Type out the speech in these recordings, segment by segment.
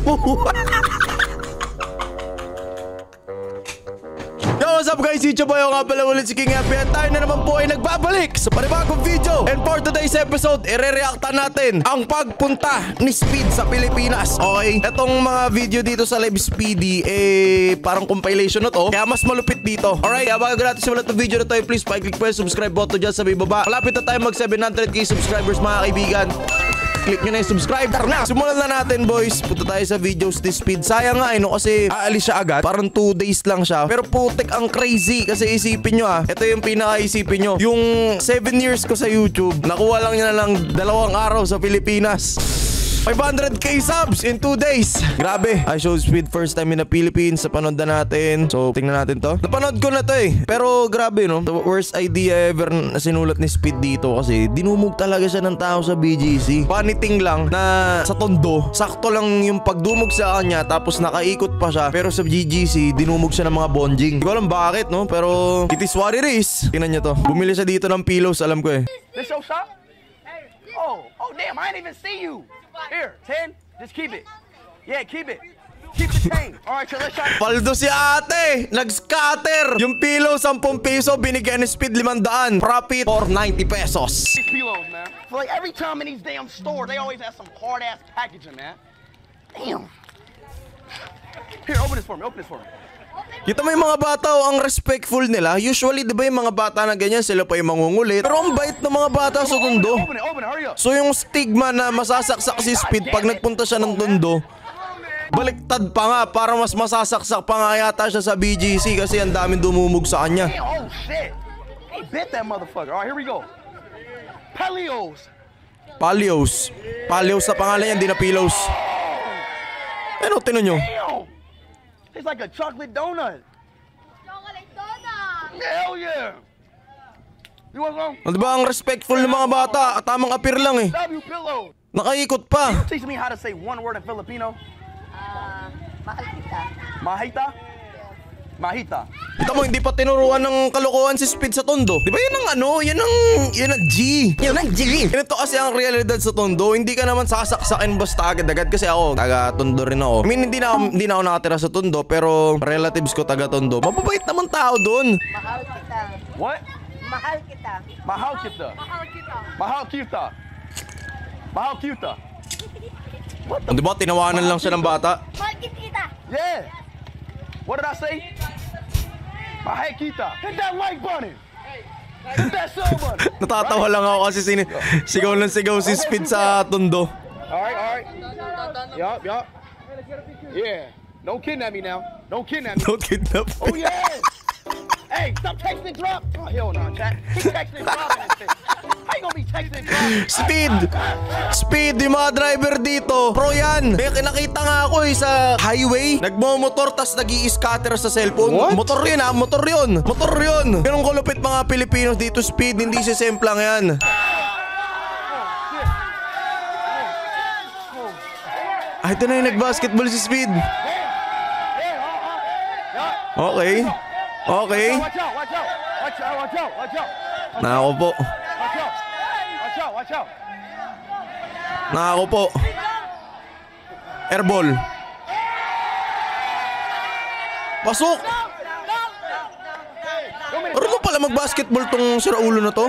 Yo, what's up guys? YouTube boy, nga pala ulit si King Happy at tayo na naman po ay nagbabalik sa panibagong video. And for today's episode, ire-reactan natin ang pagpunta ni Speed sa Pilipinas. Okay? Etong mga video dito sa Live Speedy, parang compilation na to. Kaya mas malupit dito. Alright, kaya bago natin simulan itong video na to, please pa-click po yung subscribe button dyan sa may baba. Malapit na tayo mag 700k subscribers mga kaibigan. Click nyo na yung subscribe. Tara na! Simulan na natin boys. Punta tayo sa videos ni Speed. Sayang nga no, kasi aalis siya agad. Parang 2 days lang siya. Pero putik ang crazy. Kasi isipin nyo ito yung pinaka-isipin nyo. Yung 7 years ko sa YouTube, nakuha lang niya na lang 2 araw sa Pilipinas. 500k subs in 2 days. Grabe. I showed Speed first time in the Philippines. Napanood na natin. So, tingnan natin to. Napanood ko na to Pero grabe no. The worst idea ever na sinulat ni Speed dito kasi dinumog talaga siya ng tao sa BGC. Funny thing lang na sa Tondo, sakto lang yung pagdumog sa kanya tapos nakaikot pa siya. Pero sa BGC, dinumog siya ng mga bonjing. Hindi ko alam bakit no. Pero it is what it is. Tingnan nyo to. Bumili siya dito ng pillows. Alam ko This your shop? Oh damn, I didn't even see you. Here, 10. Just keep it. Yeah, keep it. Keep the 10. Alright, so let's try. Paldo si ate. Nag-scatter. Yung pillow, 10 piso. Binigyan ni Speed 500. Profit for 90 pesos. These pillows, man. For like every time in these damn stores, they always have some hard-ass packaging, man. Damn. Here, open this for me. Open this for me. Kita mo yung mga bata ang respectful nila. Usually, di ba yung mga bata na ganyan, sila pa yung mangungulit. Pero ang bait ng mga bata sa Tondo. Open it, hurry up. So yung stigma na masasaksak si Speed pag nagpunta siya ng Tondo, baliktad pa nga para mas masasaksak pa nga yata siya sa BGC kasi ang daming dumumog sa kanya. Oh shit. He bit that motherfucker. Alright, here we go. Palios. Palios. Palios sa pangalan yan, di na pillows. Ano, tinan nyo? Damn. It's like a chocolate donut. Chocolate donut! Hell yeah. You want some? Diba ang respectful ng mga bata? Tamang appear lang W pillow. Nakaikot pa. Teach me how to say one word in Filipino. Mahal kita. Mahita? Mahita. Kita mo, hindi pa tinuruan ng kalokohan si Speed sa Tondo. Di ba yan ang ano? Yan ang G. Yan ang G. Ito kasi ang realidad sa Tondo. Hindi ka naman sasaksakin basta agad-agad kasi ako, taga Tondo rin ako. I mean, hindi na ako nakatira sa Tondo pero relatives ko taga Tondo. Mababait naman tao doon. Mahal kita. What? Mahal kita. Mahal kita. Mahal kita. Mahal kita. Mahal kita. What the? Di ba, tinawanan lang siya ng bata. Mahal kita. Yeah. What did I say? Mahal kita. Hit that like button. Hit that sub button. Natatawa lang ako kasi sigaw ng sigaw si Speed sa Tondo. Alright. Yup. Yeah. Don't kidnap me now. Don't kidnap me. Don't kidnap. Oh yeah. Hey, stop texting and drop. Oh hell no, chat. Keep texting and dropping this shit. How you gonna be texting and dropping? Speed, yung mga driver dito, pro yan. May nakita nga ako sa highway, nagmomotor tas nag-i-scatter sa cellphone. What? Motor yun motor yun. Ganun kulupit mga Pilipino dito, Speed, hindi si semplang yan. Ito na yung nag-basketball si Speed. Okay. Watch out. Nako po. Watch out. Nako po. Airball. Pasok. Marunong pala mag-basketball tong siraulo na to.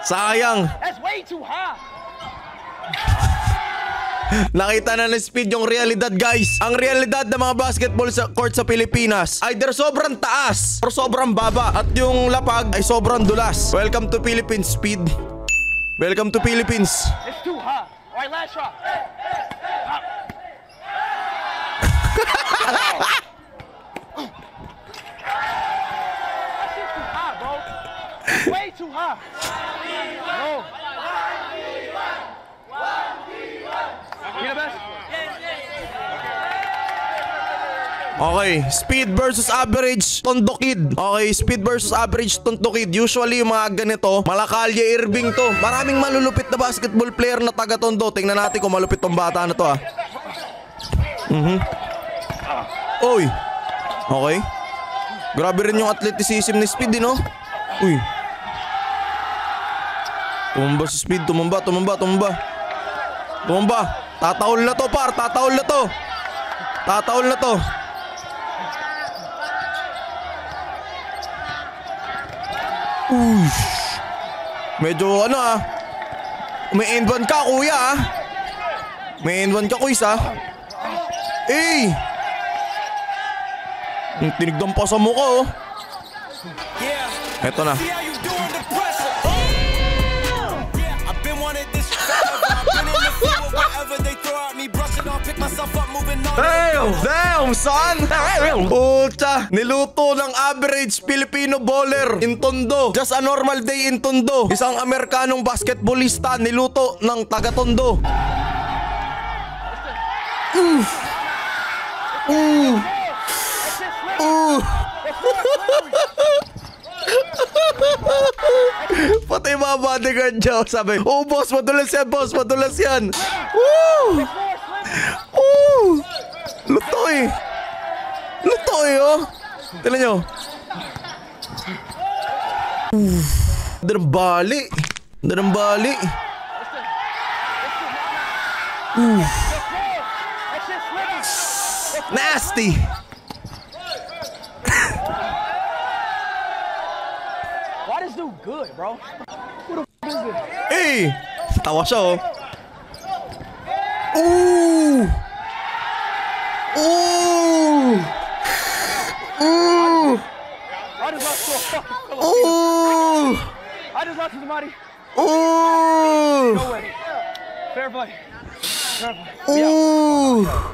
Sayang. That's way too high. Nakita na ng Speed yung realidad, guys. Ang realidad ng mga basketball sa court sa Pilipinas, either sobrang taas or sobrang baba. At yung lapag ay sobrang dulas. Welcome to Philippines, Speed. Welcome to Philippines. It's too high. Alright, last shot. That's too high, bro. Way too high. No. You the best? Okay, speed versus average Tondo Kid. Okay, speed versus average Tondo Kid. Usually yung mga ganito, Malacalia Irving to. Maraming malulupit na basketball player na taga Tondo. Tingnan natin kung malupit tong bata na to ah. Oy. Okay. Grabe rin yung athleticism ni Speed, no? Uy. Tumumba si Speed, tumumba. Tataol na to, par. Tataol na to. Uy. Medyo ano may end one ka, kuya May end one ka, kuis Eh. Tinigdan pa sa mukha Eto na. Damn, son! Pucha! Niluto ng average Filipino bowler in Tondo. Just a normal day in Tondo. Isang Amerikanong basketballista niluto ng taga Tondo. Pati mga bodyguard niya sabi, boss, madulas yan. Woo! Lutoy, Tignan nyo. Darambali. Nasty. Why this dude good, bro? Who the f is this? Eh, tawa siya Ooh. I just lost to a fucking Filipino. I just lost to somebody. No way. Fair play.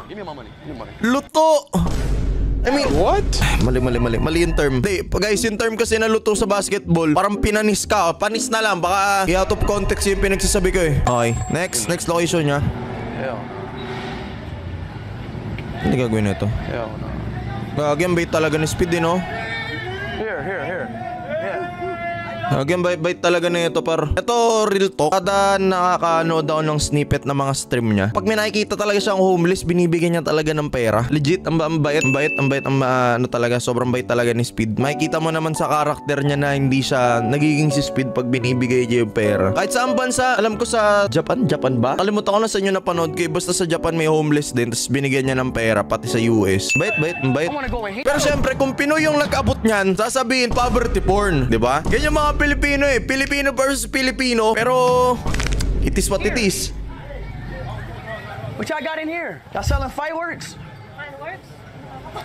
Give me my money. Luto. I mean, what? Mali yung term. Hindi, guys, yung term kasi na luto sa basketball, parang pinanis ka. Panis na lang, baka i-out of context yung pinagsasabi ko Okay, next location niya. Hell. Hindi gagawin na ito. Hell no. Gagawin bait talaga ni Speed Here. Yeah. Gagawin bait talaga na ito par. Ito real talk. Kada nakakanood ako ng snippet ng mga stream niya, pag may nakikita talaga siyang homeless, binibigyan niya talaga ng pera. Legit, ang bait, talaga, sobrang bait talaga ni Speed. Makikita mo naman sa karakter niya na hindi siya nagiging si Speed pag binibigay niya yung pera. Kahit saan bansa, alam ko sa Japan ba? Kalimutan ko na sa inyo napanood ko, basta sa Japan may homeless din, tapos binigyan niya ng pera, pati sa US. Bait. Pero syempre, kung Pinoy yung nag-abot niyan, sasabihin poverty porn, di ba? Ganyan mga Pilipino Filipino versus Filipino, pero it is what it is. What y'all got in here? Y'all selling fireworks?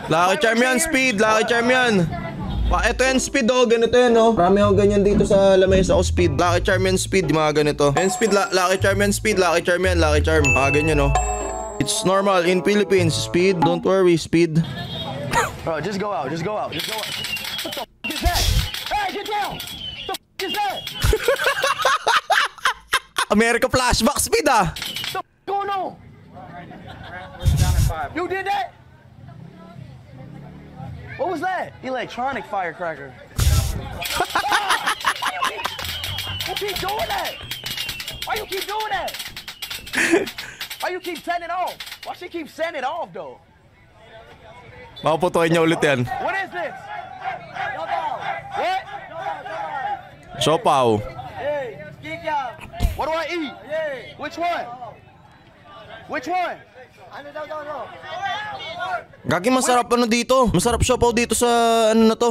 Lucky Charm yan, Speed. Lucky Charm yan. Ito yan, Speed, ganito yan, Marami ako ganyan dito sa lamesa ko, Speed. Lucky Charm yan, Speed, mga ganito. And Speed, Lucky Charm yan, Speed. Lucky Charm yan, Lucky Charm. Ganyan, It's normal in Philippines, Speed. Don't worry, Speed. Bro, just go out. What the f is that? Hey, get down! What the f is that? America flashback, Speed, What the f going on? You did that? What was that? Electronic firecracker. Why you keep doing that? Why you keep doing that? Why you keep setting it off? Why she keep setting it off though? Mapuputuin niya ulit yan. What is this? What? Siopaw. Hey, what do I eat? Which one? Which one? Gagi, masarap dito. Masarap siopaw dito sa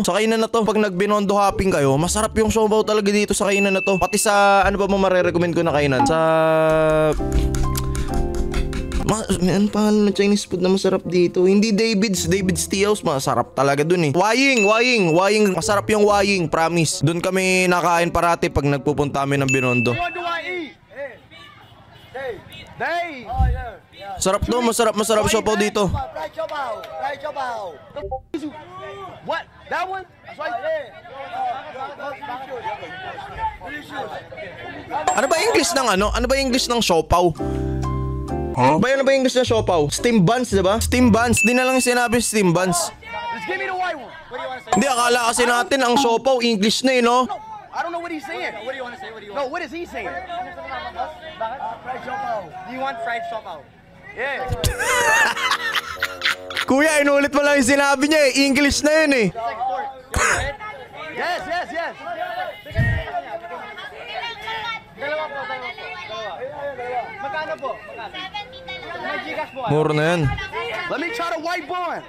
sa kainan na to. Pag nagbinondo hopping kayo, masarap yung siopaw talaga dito sa kainan na to. Pati sa ano ba mo marerecommend ko na kainan? Sa ano pangalan ng Chinese food na masarap dito? Hindi David's Tea House, masarap talaga dun Waying, masarap yung Waying, promise. Dun kami nakain parati pag nagpupunta kami ng Binondo. What do I eat? Dave. Sarap do, masarap siopaw dito. Fried chopaw. What? That one? Ano ba English ng Ano ba English ng siopaw? Ano ba English ng siopaw? Steam buns, diba? Steam buns. Di na lang sinabi steam buns. Just give me the white one. What do you want to say? Hindi, akala kasi natin ang siopaw English na no? No, I don't know what he's saying. What do you want to say? No, what is he saying? Fried chopaw. Do you want fried chopaw? Yeah. Kuya, inulit mo lang yung sinabi niya English na yun Yes, yes, yes. Dalawa po. Magkano po? May Gcash po. Mura na yan. Let me try the white bun.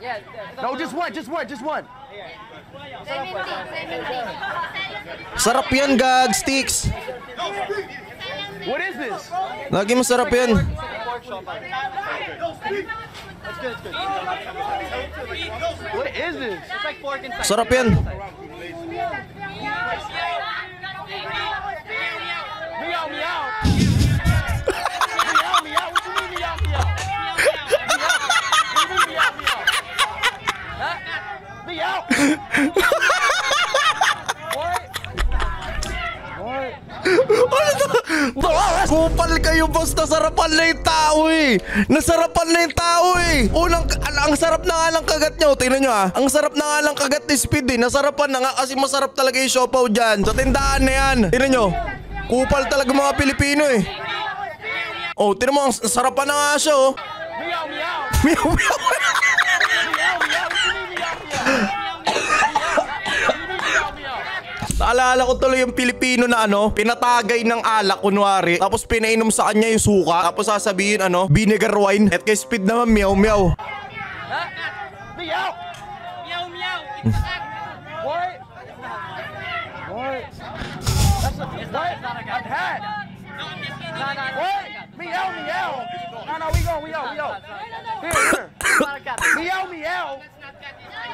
Yes. No, just one. Sarap yan, gag sticks. What is this? Lagi masarap yan. What is this? It's like pork and Sarap yan. Meow, meow. Meow, meow. What you mean, meow, meow? Meow, meow. Huh? Meow. Kupal kayo, boss. Nasarapan na yung tao eh. Nasarapan na yung tao eh. Ang sarap na nga lang kagat nyo. Tingnan nyo ah. Ang sarap na nga lang kagat ni Speed eh. Nasarapan na nga kasi masarap talaga yung siopaw dyan. Sa tindahan na yan. Tingnan nyo. Kupal talaga mga Pilipino eh. Oh, tingnan mo. Ang sarapan na nga siya oh. Meow, meow. Meow, meow. Meow, meow. What you mean, meow, meow? Naalala ko tuloy yung Pilipino na pinatagay ng alak kunwari, tapos pinainom sa kanya yung suka, tapos sasabihin vinegar wine. At kay Speed naman meow meow. Meow. Meow, meow. What? That's I've had. What? Meow, meow. No, we go. Here. Meow, meow.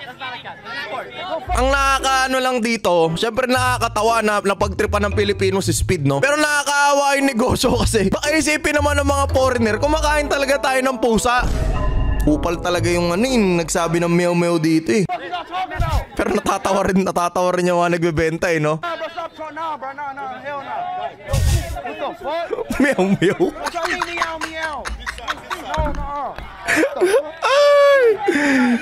That's not a cat. It's pork. Ang nakakaano lang dito, syempre nakakatawa na napagtripan ng Pilipino si Speed, no? Pero nakakaawa yung negosyo kasi baka isipin naman ng mga foreigner, kumakain talaga tayo ng pusa. Kupal talaga yung nagsabi ng meow meow dito eh. What are y'all talking about? Pero natatawa rin yung mga nagbebenta eh, no? Nah, bro, stop trying. Nah, bro. Nah. Hell no. What the fuck? Meow meow. What y'all mean, meow, meow? No. Ay!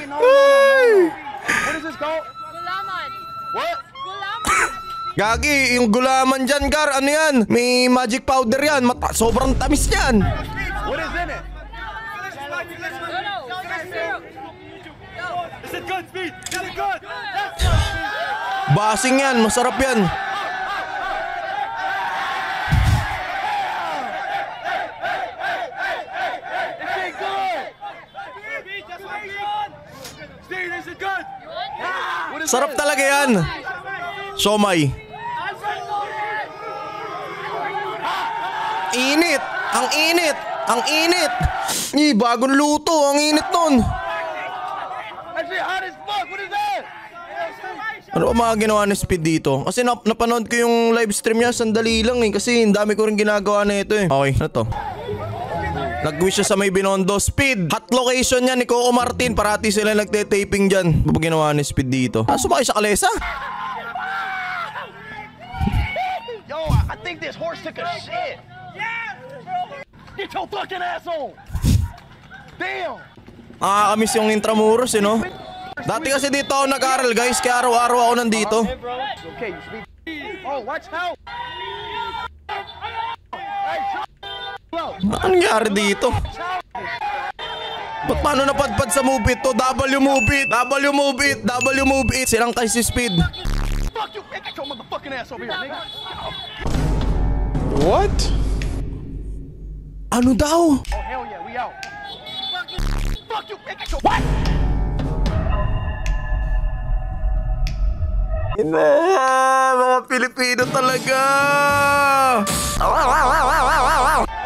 No. What is this called? Gulaman. What? Gulaman. Gagi, yung gulaman dyan, Gar, ano yan? May magic powder yan, sobrang tamis yan. What is in it? Is it good, Speed? Is it good? Basing yan, masarap yan. Is it good? Steve, is it good? What is Sarap this? talaga yan. Siomay. Init! Ang init! Ang init! Bagong luto, ang init nun. That shit hot as fuck. What is that? Ano ba mga ginawa ni Speed dito? Kasi napanood ko yung live stream niya, sandali lang eh. Kasi ang dami ko rin ginagawa na ito eh. Okay, ano to? Nag-wish siya sa may Binondo. Speed! Hot location niya ni Coco Martin. Parati sila nagte-taping dyan. Ano ba ginawa ni Speed dito? Sumakay sa kalesa? Yo, I think this horse took a shit. Get your fucking ass on. Damn. Nakakamiss yung Intramuros eh, no? Dati kasi dito ako nag-aral, guys. Kaya araw-araw ako nandito. Okay, you speak. Oh, watch out. Hey, Ano nangyari dito? Ba't paano napadpad sa move it to? W move it. Silang kay si Speed. fuck you. Get your motherfucking ass over here, nigga. What? Ano daw? Oh, hell yeah, we out. Fuck you. Get your what? Mga Pilipino talaga. Oh,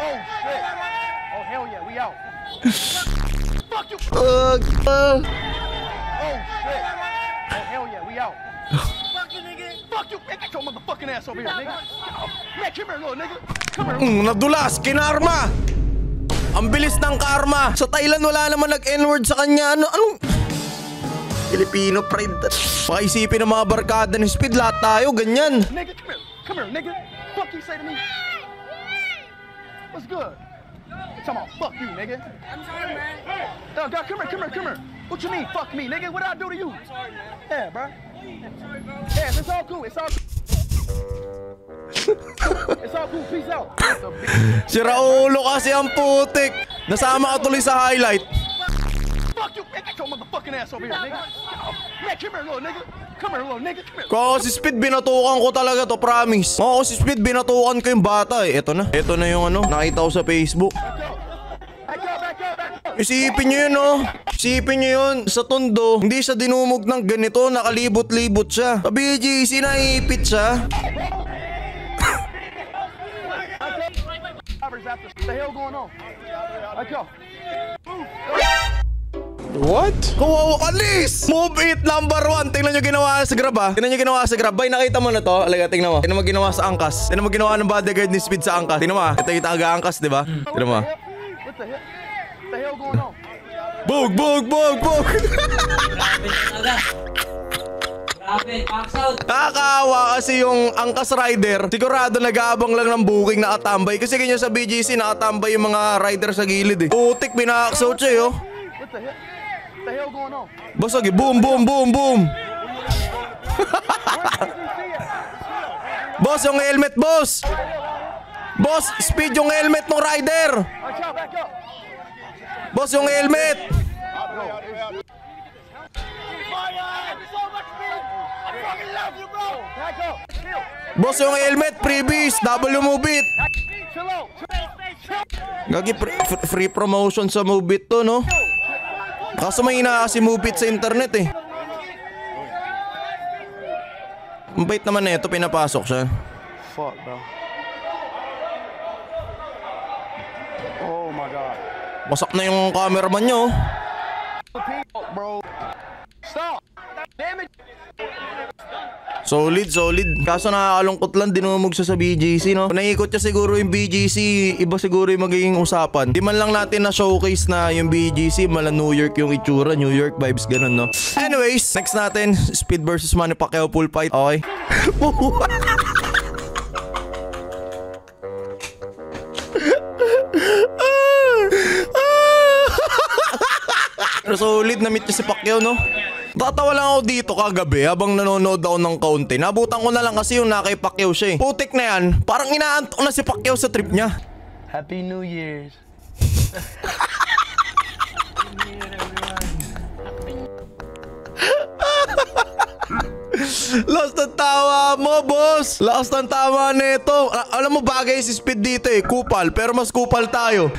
shit. Oh, hell yeah, we out. Fuck you. Oh, shit. Oh, hell yeah, we out. Fuck you. Get your motherfucking ass over here, nigga. Man, come here, little nigga. Come here. Nadulas, kinarma. Ang bilis ng karma. Sa Thailand wala naman nag-N-word sa kanya. Anong Filipino pride. Paisipin ng mga barkada ni Speed, lahat tayo ganyan. Nigga, come here. Come here, nigga. Fuck you say to me. What's good? You talking about fuck you, nigga. I'm sorry, man. Oh, God, come here. What you mean, fuck me, nigga? What did I do to you? I'm sorry, man. Yeah, bro. I'm sorry, bro. Yeah, it's all cool. It's all cool. Peace out. Si Raulo kasi ang putik. Nasama ka tuloy sa highlight. Fuck you. Get your motherfucking ass over here, nigga. Man, come here, little nigga. Come here, little nigga. Come here. Kung si Speed, binatukan ko talaga to, promise. Oo, si Speed, binatukan ko yung bata eh. Ito na yung ano, nakita ko sa Facebook. Back up. Isipin nyo yun, oh. Isipin nyo yun. Sa Tondo, hindi siya dinumog ng ganito. Nakalibot-libot siya. Sa BGC, naipit siya. What the hell going on? Let's go. What? Kawawa, alis! Move it, number 1. Tingnan nyo ginawa sa Grab, ha? Tingnan nyo ginawa sa Grab. Bay, nakita mo na to? Alaga, tingnan mo. Tingnan mo ginawa sa angkas. Tingnan mo ginawa ng bodyguard ni Speed sa angkas. Tingnan mo, ha? Ito yung taga-angkas, di ba? Tingnan mo, ha? What the hell? What the hell going on? Bug! Grabe, box out. Nakakaawa kasi yung angkas rider, sigurado nag-aabang lang ng booking nakatambay. Kasi ganyan sa BGC, nakatambay yung mga rider sa gilid eh. Putik, pinaka-out siya eh, oh. What the hell? What the hell going on? Basag eh, boom! Boss, yung helmet, boss! Boss, Speed yung helmet ng rider! Watch out, back up. Boss, yung helmet! Back up. Chill. Boss, yung helmet, previous, double move it. Chill out. Gagi, free promotion sa move it to, no? Kaso may ina kasi move it sa internet eh. Ang bait naman na ito, pinapasok siya. Fuck, bro. Oh my god. Wasak na yung cameraman nyo. Bro. Stop. Damn it. Solid. Kaso nakakalungkot lang, dinumog siya sa BGC, no? Kung naikot niya siguro yung BGC, iba siguro yung magiging usapan. Di man lang natin na showcase na yung BGC, mala New York yung itsura, New York vibes, ganun, no? Anyways, next natin, Speed versus Manny Pacquiao full fight. Okay. Solid, na-meet niya si Pacquiao, no? Tatawa lang ako dito kagabi habang nanonood ako ng kaunti. Nabutan ko na lang kasi yung nakay Pacquiao siya eh. Putik na yan, parang inaantok na si Pacquiao sa trip niya. Happy New Year's. Last ng tawa mo, boss. Last ng tawa nito. Alam mo, bagay si Speed dito eh. Kupal, pero mas kupal tayo.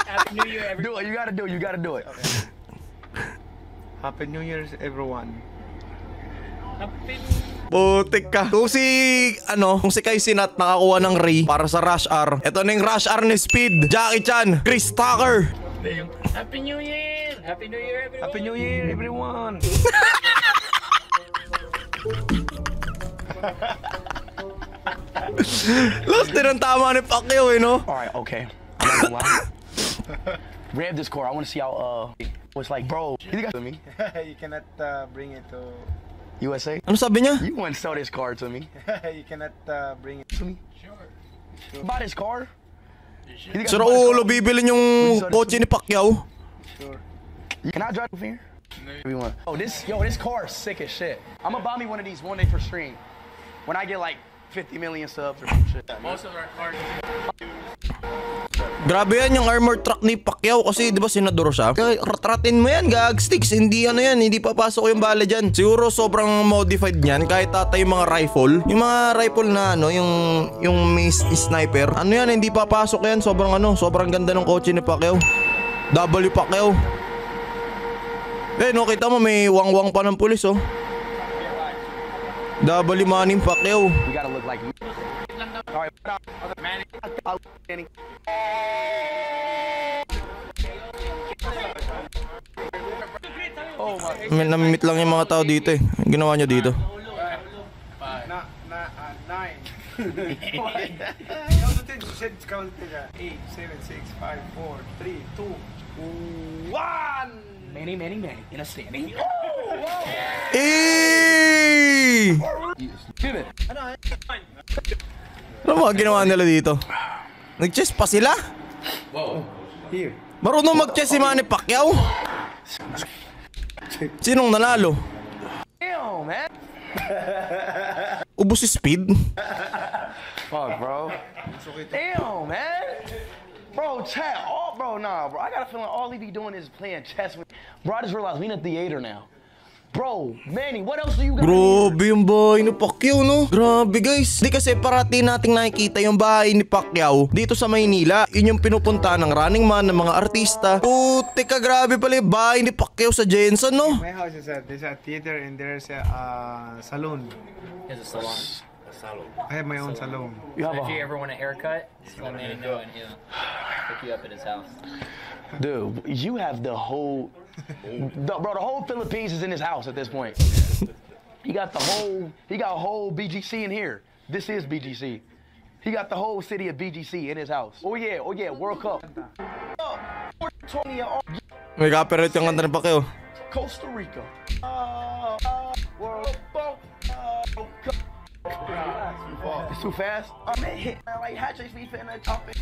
Happy New Year, everyone. Do it. You gotta do it. Happy New Year's, everyone. Putik ka. Kung si Kai Cenat nakakuha ng Ray para sa Rush R. Ito na yung Rush R ni Speed. Jackie Chan, Chris Tucker. Happy New Year! Happy New Year, everyone. Happy New Year, everyone. Last din ang tama ni Pacquiao eh, no? All right, okay. I'm not gonna lie. Rev this car. I want to see how it's like, bro. You think to me? You cannot bring it to. USA. Ano sabi niya? You want to sell this car to me? You cannot bring it To me? Sure. Buy this car? You think I Sir should buy this ulo, car? bibilin yung kotse ni Pacquiao. Sure. Can I drive over here? Everyone. Oh, this car is sick as shit. I'm gonna buy me one of these one day for stream. When I get like 50 million subs or some shit. Most of our cars. Grabe yan yung armored truck ni Pacquiao kasi di ba senador siya? Kaya ratratin mo yan, gag sticks. Hindi ano yan, hindi papasok yung bala dyan. Siguro sobrang modified niyan kahit tatay yung mga rifle. Yung mga rifle na ano, yung may sniper. Ano yan, hindi papasok yan. Sobrang ganda ng kotse ni Pacquiao. W Pacquiao. Eh no, kita mo may wangwang pa ng pulis oh. W Manny Pacquiao. You gotta look like me. All right. Manny. Oh my. Namimit lang yung mga tao dito eh. Ang ginawa niya dito. Nine. Count it. You said count it. 8, 7, 6, 5, 4, 3, 2, 1. Manny in a standing. Eh! Give it. Ano mga ginawa nila dito? Nag-chess pa sila? Here. Marunong mag-chess si Manny Pacquiao? Sinong nanalo? Damn, man. Ubus si Speed? Fuck, bro. Damn, man. Bro, chat. Nah, bro. I got a feeling all he be doing is playing chess with. Bro, I just realized we in a theater now. Bro, Manny, what else do you got? Grabe yung bahay ni Pacquiao, no? Grabe, guys. Di kasi parati nating nakikita yung bahay ni Pacquiao dito sa Maynila. Yun yung pinupunta ng running man, ng mga artista. Puti ka, grabe pala yung bahay ni Pacquiao sa Jensen, no? My house is there's a theater and there's a salon. There's a salon. A salon. I have my own salon. You have If you a, ever want a haircut, just let me know and he'll pick you up at his house. dude, you have the whole, the whole Philippines is in his house at this point. He got a whole BGC in here. This is BGC. He got the whole city of BGC in his house. Oh yeah, World Cup. May copyright yung kanta ni Pacquiao. Costa Rica. World Cup. It's too fast. I'm hit like hat tricks. We finna top it.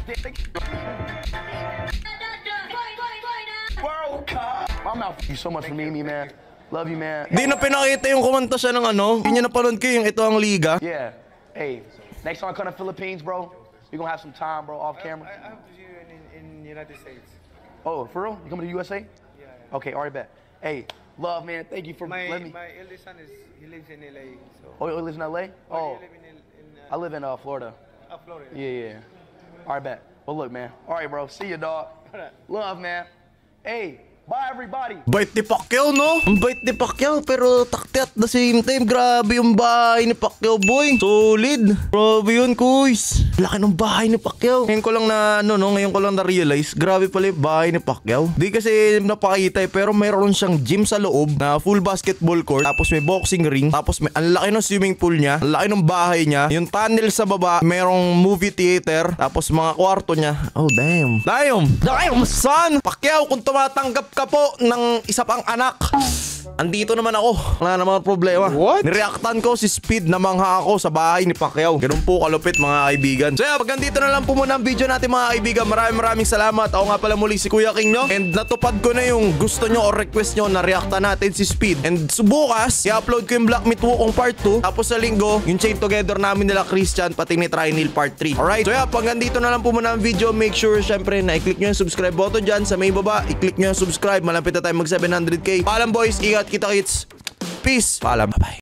World Cup. I'm out. Thank you so much for meeting me, man. Love you, man. Di na pinakita yung kumanta siya ng ano. Hindi niya napanood ko yung Ito Ang Liga. Yeah. Hey, next time I come to Philippines, bro, we gonna have some time, bro, off camera. I hope to see you in United States. Oh, for real? You coming to USA? Yeah. Okay, alright, bet. Hey, love, man. Thank you for My letting me. my eldest son he lives in LA. So. Oh, you live in LA? Oh, You live in I live in Florida. Florida. Yeah. Alright, bet. Well, look, man. Alright, bro. See you, dog. Alright. Love, man. Hey, bye, everybody. Bait ni Pacquiao, no? Ang bait ni Pacquiao, pero takti at the same time. Grabe yung bahay ni Pacquiao, boy. Solid. Grabe yun, kuys. Laki ng bahay ni Pacquiao. Ngayon ko lang ngayon ko lang na-realize. Grabe pala yung bahay ni Pacquiao. Di kasi napakita pero mayroon siyang gym sa loob na full basketball court. Tapos may boxing ring. Tapos may ang laki ng swimming pool niya. Ang laki ng bahay niya. Yung tunnel sa baba, mayroong movie theater. Tapos mga kwarto niya. Oh, damn. Damn, son. Pacquiao, kung tumatanggap ka po ng isa pang anak, andito naman ako. Wala namang problema. What? Nireactan ko si Speed na mangha ako sa bahay ni Pacquiao. Ganun po kalupit, mga kaibigan. So yeah, pag andito na lang po muna ang video natin, mga kaibigan. Maraming salamat. Ako nga pala muli si Kuya King, no? And natupad ko na yung gusto nyo o request nyo na reactan natin si Speed. And bukas, i-upload ko yung Black Myth Wukong Part 2. Tapos sa linggo, yung Chain Together namin nila Christian, pati ni Trinil Part 3. Alright? So yeah, pag andito na lang po muna ang video, make sure syempre na i-click nyo yung subscribe button dyan sa may baba. I-click nyo yung subscribe. Malapit na tayo mag 700k. Paalam, boys. Ingat, kita kits. Peace. Paalam. Bye-bye.